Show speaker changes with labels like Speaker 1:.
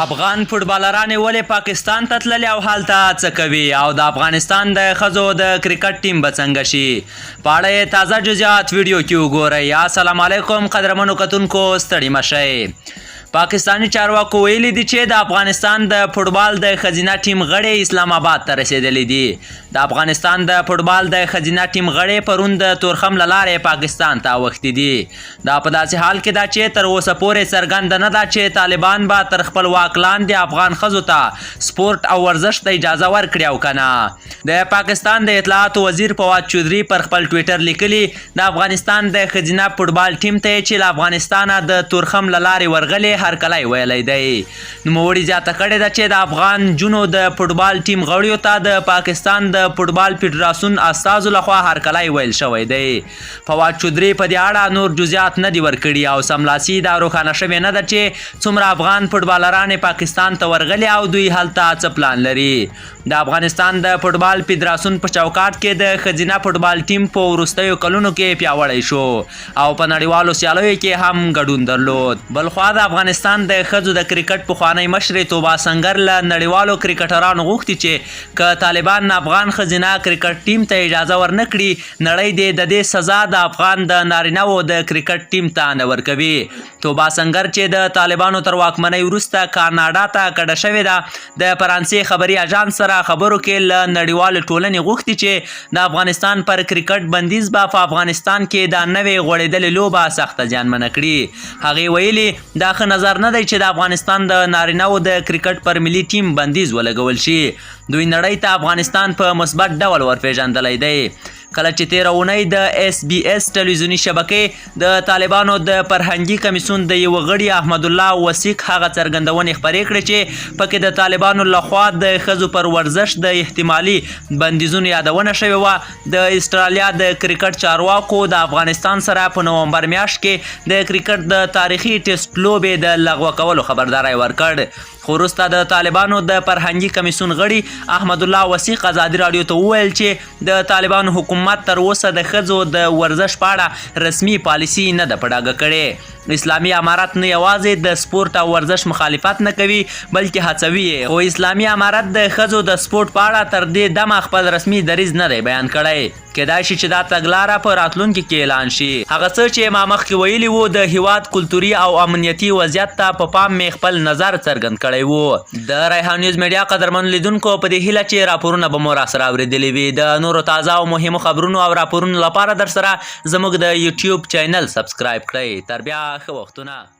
Speaker 1: افغان فوټبالرانې ولې پاکستان ته تللې او هلته څه کوي او د افغانستان د ښځو د کرکټ ټیم به څنګه شي په اړه یې تازه جزئیات ویډیو کې وګورئ. السلام علیکم قدرمنو کتونکو، ستړي مه شئ. پاکستانی چارواکو ویلي دي چې د افغانستان د فوټبال د ښځینه ټیم غړي اسلام آباد ته رسېدلي دي. د افغانستان د فوټبال د ښځینه ټیم غړي پرون د تورخم له لارې پاکستان ته اوښتي دي. دا په داسې حال کې ده چې تر اوسه پورې څرګنده نه ده چې طالبان به تر خپل واک لاندې افغان ښځو ته سپورټ او ورزش ته اجازه ورکړي او که نه. د پاکستان د اطلاعاتو وزیر فواد چودھری پر خپل ټویټر لیکلي د افغانستان د ښځینه فوټبال ټیم ته چې له افغانستانه د تورخم له لارې ورغلې هرکلی ویلی دی. نوموړي زیاته کړې ده چې د افغان نجونو د فوټبال ټیم غړیو ته د پاکستان د فوټبال فدراسیون استازو لخوا هرکلی ویل شوی دی. فواد چودھری په دې اړه نور جزئیات نه دي ورکړي او سملاسي دا روښانه شوې نه ده چې څومره افغان فوټبالرانې پاکستان ته ورغلي او دوی هلته څه پلان لري. د افغانستان د فوټبال فدراسیون په چوکاټ کې د ښځینه فوټبال ټیم په وروستیو کلونو کې پیاوړی شو او په نړیوالو سیالیو کې هم ګډون درلود. بلخوا د افغانستان د ښځو د کرکټ پخوانی مشرې توبه سنگر له نړیوالو کرکټرانو غوښتي چې که طالبان افغان ښځینه کرکټ ټیم ته اجازه ورنه کړي، نړۍ دې د دې سزا د افغان د نارینه‌وو د کرکټ ټیم ته نه ورکوي. توبه سنگر چې د طالبانو تر واکمنۍ وروسته کاناډا ته کډه شوې ده، د فرانسې خبري اژانس سره خبرو کې له نړیوالې ټولنې غوښتي چې د افغانستان پر کرکټ بندیز به په افغانستان کې دا نوې غوړېدلې لوبه سخته زیانمنه کړي. هغې ویلي دا ښه نظر نه دی چې د افغانستان د نارینه‌وو د کرکټ پر ملي ټیم بندیز ولګول شي. دوی نړۍ ته افغانستان په مثبت ډول ورپېژندلی دی. کله چې تېره اونۍ د SBS ټلویزیوني شبکې د طالبانو د فرهنګي کمیسیون د یوه غړي احمدالله وثیق هغه څرګندونې خپرې کړې چې پکې د طالبانو لخوا د ښځو پر ورزش د احتمالي بندیزونو یادونه شوې وه. د استرالیا د کرکټ چارواکو د افغانستان سره په نومبر میاشت کې د کرکټ د تاریخي ټیسټ لوبې د لغوه کولو خبرداری ورکړ. خو وروسته د طالبانو د فرهنګي کمیسیون غړي احمدالله وثیق ازادي راډیو ته وویل چې د طالبانو حکومت تر اوسه د ښځو د ورزش په اړه رسمي پالیسي نه ده په ډاګه کړې. اسلامي امارت نه یوازې د سپورټ او ورزش مخالفت نه کوي بلکې هڅوي یې، خو اسلامي امارت د ښځو د سپورټ په اړه تر دې دمه خپل رسمي دریځ نه دی بیان کړی. کیدای شي چې دا تګلاره په راتلونکي کې اعلان شي. هغه څه چې ما مخکې ویلي وو د هیواد کلتوري او امنیتي وضعیت ته په پام مې خپل نظر څرګند کړی وو. د ریحان نیوز میډیا قدرمن لیدونکو په دې هیله چې راپورونه به مو راسره اورېدلي وي. د نورو تازه او مهمو خبرونو او راپورونو لپاره در سره زموږ د یوټیوب چینل سبسکرایب کړئ. تر بیا ښه وختونه.